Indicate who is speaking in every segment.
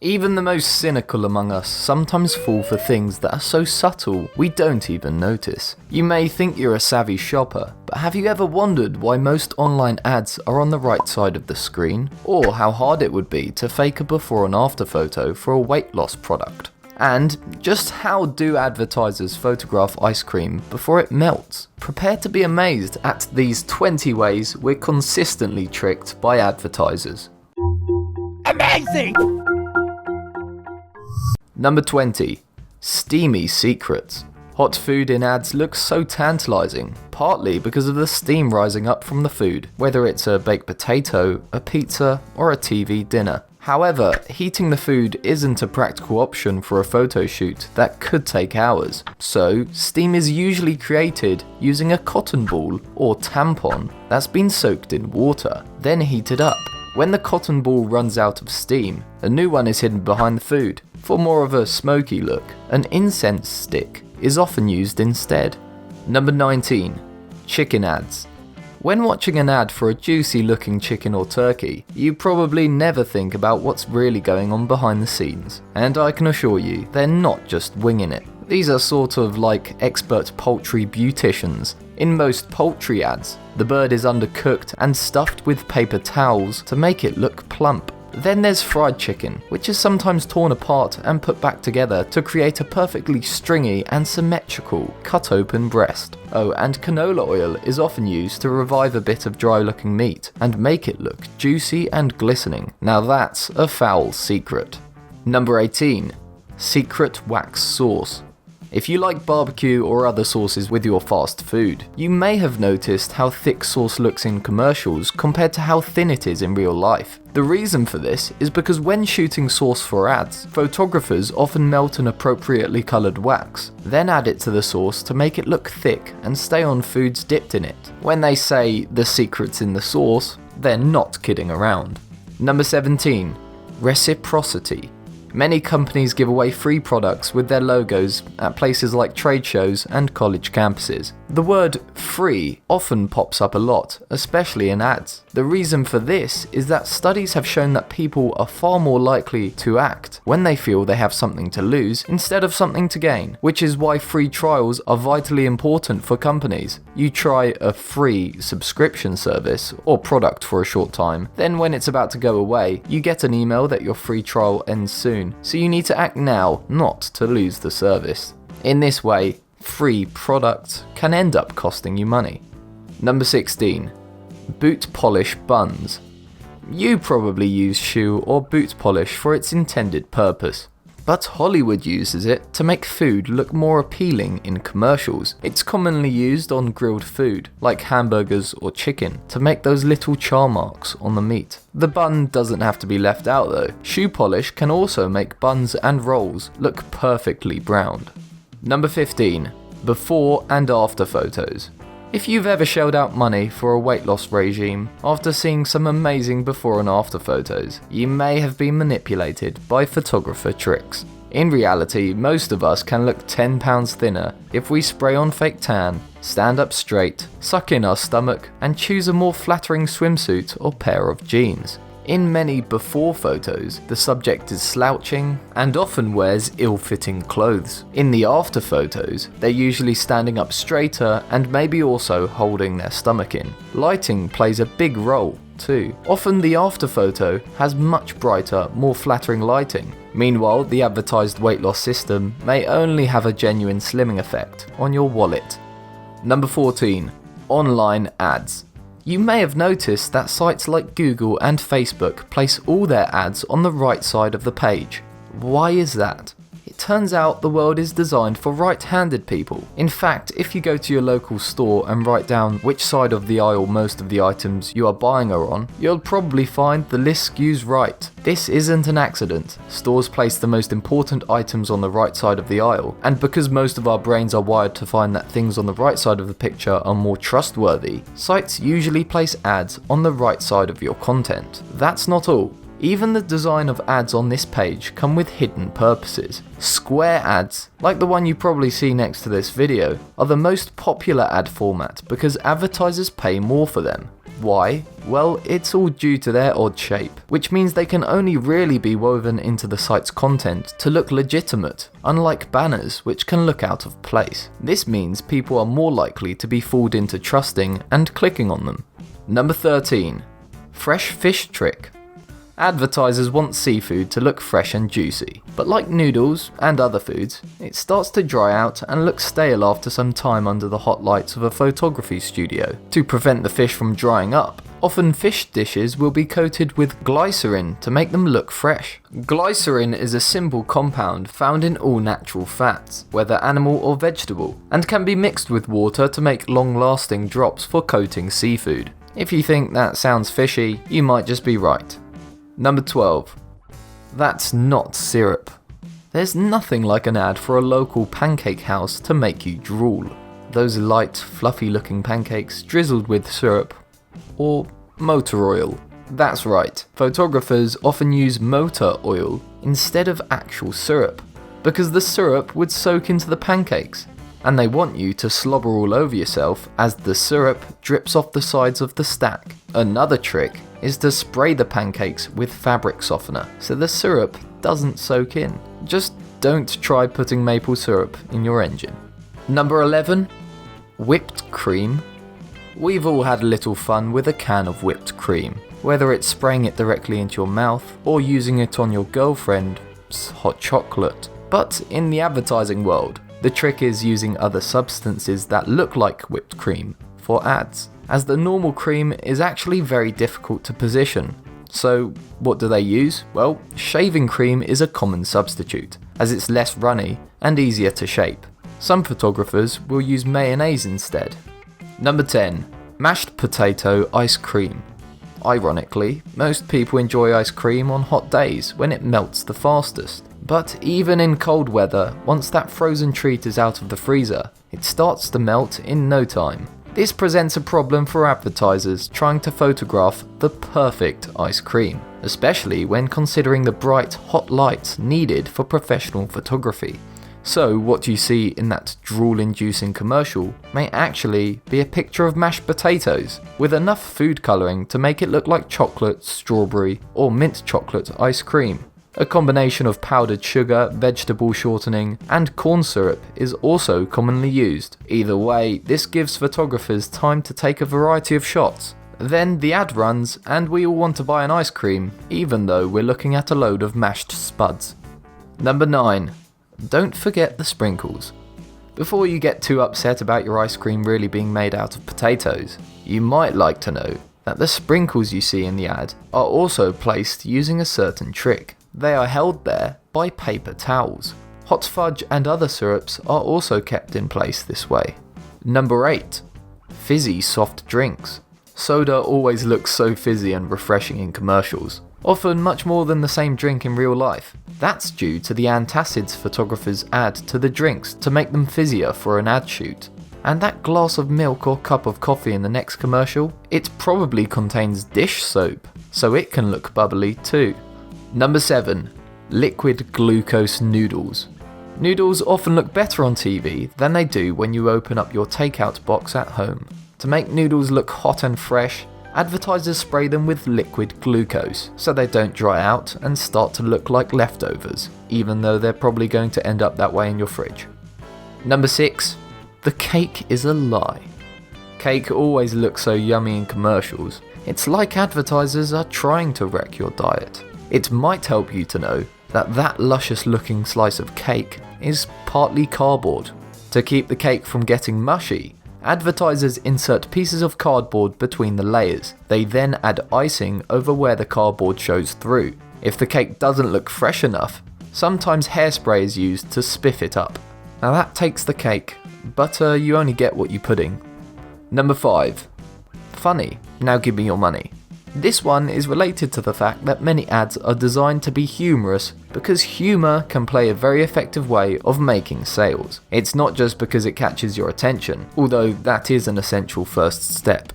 Speaker 1: Even the most cynical among us sometimes fall for things that are so subtle we don't even notice. You may think you're a savvy shopper, but have you ever wondered why most online ads are on the right side of the screen? Or how hard it would be to fake a before and after photo for a weight loss product? And just how do advertisers photograph ice cream before it melts? Prepare to be amazed at these 20 ways we're consistently tricked by advertisers.
Speaker 2: Amazing!
Speaker 1: Number 20. Steamy Secrets. Hot food in ads looks so tantalizing, partly because of the steam rising up from the food, whether it's a baked potato, a pizza, or a TV dinner. However, heating the food isn't a practical option for a photo shoot that could take hours, so steam is usually created using a cotton ball or tampon that's been soaked in water, then heated up. When the cotton ball runs out of steam, a new one is hidden behind the food. For more of a smoky look, an incense stick is often used instead. Number 19. Chicken ads. When watching an ad for a juicy looking chicken or turkey, you probably never think about what's really going on behind the scenes. And I can assure you, they're not just winging it. These are sort of like expert poultry beauticians. In most poultry ads, the bird is undercooked and stuffed with paper towels to make it look plump. Then there's fried chicken, which is sometimes torn apart and put back together to create a perfectly stringy and symmetrical cut open breast. Oh, and canola oil is often used to revive a bit of dry looking meat and make it look juicy and glistening. Now that's a foul secret. Number 18. Secret wax sauce. If you like barbecue or other sauces with your fast food, you may have noticed how thick sauce looks in commercials compared to how thin it is in real life. The reason for this is because when shooting sauce for ads, photographers often melt an appropriately coloured wax, then add it to the sauce to make it look thick and stay on foods dipped in it. When they say the secret's in the sauce, they're not kidding around. Number 17. Reciprocity. Many companies give away free products with their logos at places like trade shows and college campuses. The word free often pops up a lot, especially in ads. The reason for this is that studies have shown that people are far more likely to act when they feel they have something to lose instead of something to gain, which is why free trials are vitally important for companies. You try a free subscription service or product for a short time, then when it's about to go away, you get an email that your free trial ends soon. So you need to act now, not to lose the service. In this way, free products can end up costing you money. Number 16. Boot polish buns. You probably use shoe or boot polish for its intended purpose, but Hollywood uses it to make food look more appealing in commercials. It's commonly used on grilled food, like hamburgers or chicken, to make those little char marks on the meat. The bun doesn't have to be left out though. Shoe polish can also make buns and rolls look perfectly browned. Number 15. Before and after photos. If you've ever shelled out money for a weight loss regime after seeing some amazing before and after photos, you may have been manipulated by photographer tricks. In reality, most of us can look 10 pounds thinner if we spray on fake tan, stand up straight, suck in our stomach, and choose a more flattering swimsuit or pair of jeans. In many before photos, the subject is slouching and often wears ill-fitting clothes. In the after photos, they're usually standing up straighter and maybe also holding their stomach in. Lighting plays a big role too. Often the after photo has much brighter, more flattering lighting. Meanwhile, the advertised weight loss system may only have a genuine slimming effect on your wallet. Number 14. Online ads. You may have noticed that sites like Google and Facebook place all their ads on the right side of the page. Why is that? It turns out the world is designed for right-handed people. In fact, if you go to your local store and write down which side of the aisle most of the items you are buying are on, you'll probably find the list skews right. This isn't an accident. Stores place the most important items on the right side of the aisle, and because most of our brains are wired to find that things on the right side of the picture are more trustworthy, sites usually place ads on the right side of your content. That's not all. Even the design of ads on this page come with hidden purposes. Square ads, like the one you probably see next to this video, are the most popular ad format because advertisers pay more for them. Why? Well, it's all due to their odd shape, which means they can only really be woven into the site's content to look legitimate, unlike banners which can look out of place. This means people are more likely to be fooled into trusting and clicking on them. Number 13. Fresh fish trick. Advertisers want seafood to look fresh and juicy, but like noodles and other foods, it starts to dry out and look stale after some time under the hot lights of a photography studio. To prevent the fish from drying up, often fish dishes will be coated with glycerin to make them look fresh. Glycerin is a simple compound found in all natural fats, whether animal or vegetable, and can be mixed with water to make long-lasting drops for coating seafood. If you think that sounds fishy, you might just be right. Number 12. That's not syrup. There's nothing like an ad for a local pancake house to make you drool. Those light, fluffy looking pancakes drizzled with syrup, or motor oil. That's right, photographers often use motor oil instead of actual syrup, because the syrup would soak into the pancakes, and they want you to slobber all over yourself as the syrup drips off the sides of the stack. Another trick is to spray the pancakes with fabric softener so the syrup doesn't soak in. Just don't try putting maple syrup in your engine. Number 11. Whipped cream. We've all had a little fun with a can of whipped cream, whether it's spraying it directly into your mouth or using it on your girlfriend's hot chocolate. But in the advertising world, the trick is using other substances that look like whipped cream for ads, as the normal cream is actually very difficult to position. So what do they use? Well, shaving cream is a common substitute, as it's less runny and easier to shape. Some photographers will use mayonnaise instead. Number 10. Mashed potato ice cream. Ironically, most people enjoy ice cream on hot days when it melts the fastest. But even in cold weather, once that frozen treat is out of the freezer, it starts to melt in no time. This presents a problem for advertisers trying to photograph the perfect ice cream, especially when considering the bright, hot lights needed for professional photography. So what you see in that drool-inducing commercial may actually be a picture of mashed potatoes, with enough food colouring to make it look like chocolate, strawberry, or mint chocolate ice cream. A combination of powdered sugar, vegetable shortening, and corn syrup is also commonly used. Either way, this gives photographers time to take a variety of shots. Then the ad runs, and we all want to buy an ice cream, even though we're looking at a load of mashed spuds. Number 9. Don't forget the sprinkles. Before you get too upset about your ice cream really being made out of potatoes, you might like to know that the sprinkles you see in the ad are also placed using a certain trick. They are held there by paper towels. Hot fudge and other syrups are also kept in place this way. Number 8. Fizzy soft drinks. Soda always looks so fizzy and refreshing in commercials, often much more than the same drink in real life. That's due to the antacids photographers add to the drinks to make them fizzier for an ad shoot. And that glass of milk or cup of coffee in the next commercial, it probably contains dish soap, so it can look bubbly too. Number 7. Liquid glucose noodles. Noodles often look better on TV than they do when you open up your takeout box at home. To make noodles look hot and fresh, advertisers spray them with liquid glucose so they don't dry out and start to look like leftovers, even though they're probably going to end up that way in your fridge. Number 6. The cake is a lie. Cake always looks so yummy in commercials. It's like advertisers are trying to wreck your diet. It might help you to know that that luscious looking slice of cake is partly cardboard. To keep the cake from getting mushy, advertisers insert pieces of cardboard between the layers. They then add icing over where the cardboard shows through. If the cake doesn't look fresh enough, sometimes hairspray is used to spiff it up. Now that takes the cake, but you only get what you pudding. Number 5. Funny, now give me your money. This one is related to the fact that many ads are designed to be humorous because humour can play a very effective way of making sales. It's not just because it catches your attention, although that is an essential first step.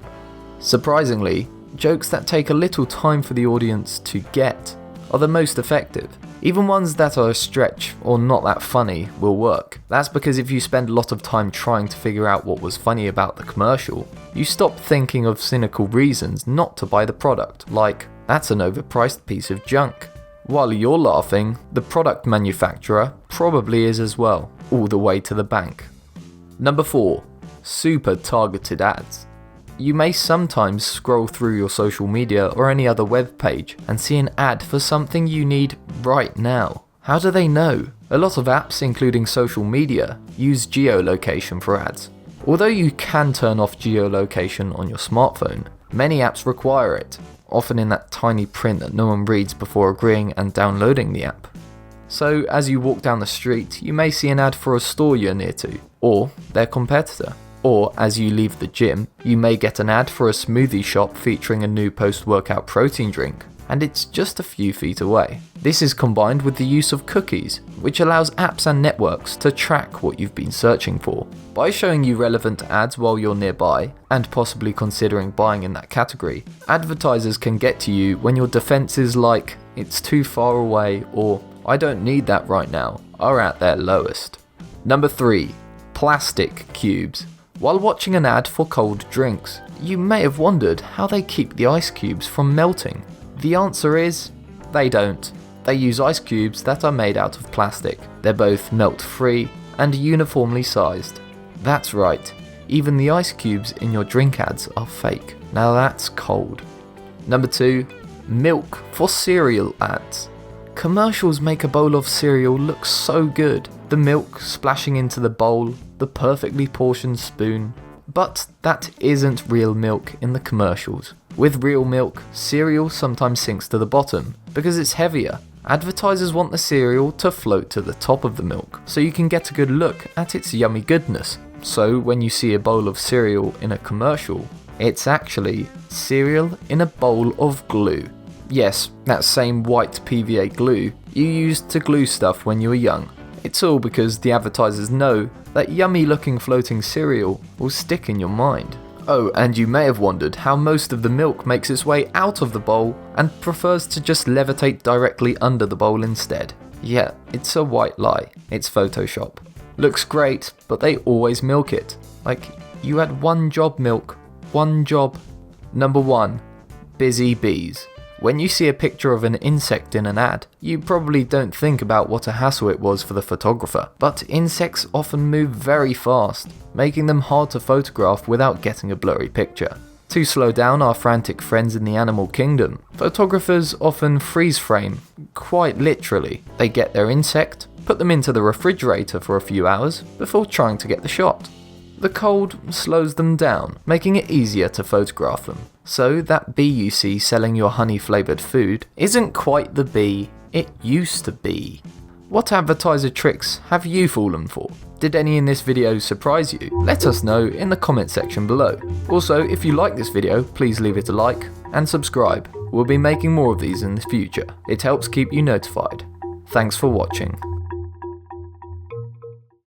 Speaker 1: Surprisingly, jokes that take a little time for the audience to get are the most effective. Even ones that are a stretch or not that funny will work. That's because if you spend a lot of time trying to figure out what was funny about the commercial, you stop thinking of cynical reasons not to buy the product, like, that's an overpriced piece of junk. While you're laughing, the product manufacturer probably is as well, all the way to the bank. Number 4. Super targeted ads. You may sometimes scroll through your social media or any other web page and see an ad for something you need right now. How do they know? A lot of apps, including social media, use geolocation for ads. Although you can turn off geolocation on your smartphone, many apps require it, often in that tiny print that no one reads before agreeing and downloading the app. So as you walk down the street, you may see an ad for a store you're near to, or their competitor. Or as you leave the gym, you may get an ad for a smoothie shop featuring a new post-workout protein drink, and it's just a few feet away. This is combined with the use of cookies, which allows apps and networks to track what you've been searching for. By showing you relevant ads while you're nearby, and possibly considering buying in that category, advertisers can get to you when your defenses like, it's too far away, or I don't need that right now, are at their lowest. Number 3. Plastic cubes. While watching an ad for cold drinks, you may have wondered how they keep the ice cubes from melting. The answer is, they don't. They use ice cubes that are made out of plastic. They're both melt-free and uniformly sized. That's right, even the ice cubes in your drink ads are fake. Now that's cold. Number 2. Milk for cereal ads. Commercials make a bowl of cereal look so good. The milk splashing into the bowl, the perfectly portioned spoon. But that isn't real milk in the commercials. With real milk, cereal sometimes sinks to the bottom because it's heavier. Advertisers want the cereal to float to the top of the milk so you can get a good look at its yummy goodness. So when you see a bowl of cereal in a commercial, it's actually cereal in a bowl of glue. Yes, that same white PVA glue you used to glue stuff when you were young. It's all because the advertisers know that yummy looking floating cereal will stick in your mind. Oh, and you may have wondered how most of the milk makes its way out of the bowl and prefers to just levitate directly under the bowl instead. Yeah, it's a white lie. It's Photoshop. Looks great, but they always milk it. Like, you had one job, milk. One job. Number 1. Busy bees. When you see a picture of an insect in an ad, you probably don't think about what a hassle it was for the photographer, but insects often move very fast, making them hard to photograph without getting a blurry picture. To slow down our frantic friends in the animal kingdom, photographers often freeze frame, quite literally. They get their insect, put them into the refrigerator for a few hours before trying to get the shot. The cold slows them down, making it easier to photograph them. So that bee you see selling your honey-flavoured food isn't quite the bee it used to be. What advertiser tricks have you fallen for? Did any in this video surprise you? Let us know in the comment section below. Also, if you like this video, please leave it a like and subscribe. We'll be making more of these in the future. It helps keep you notified. Thanks for watching.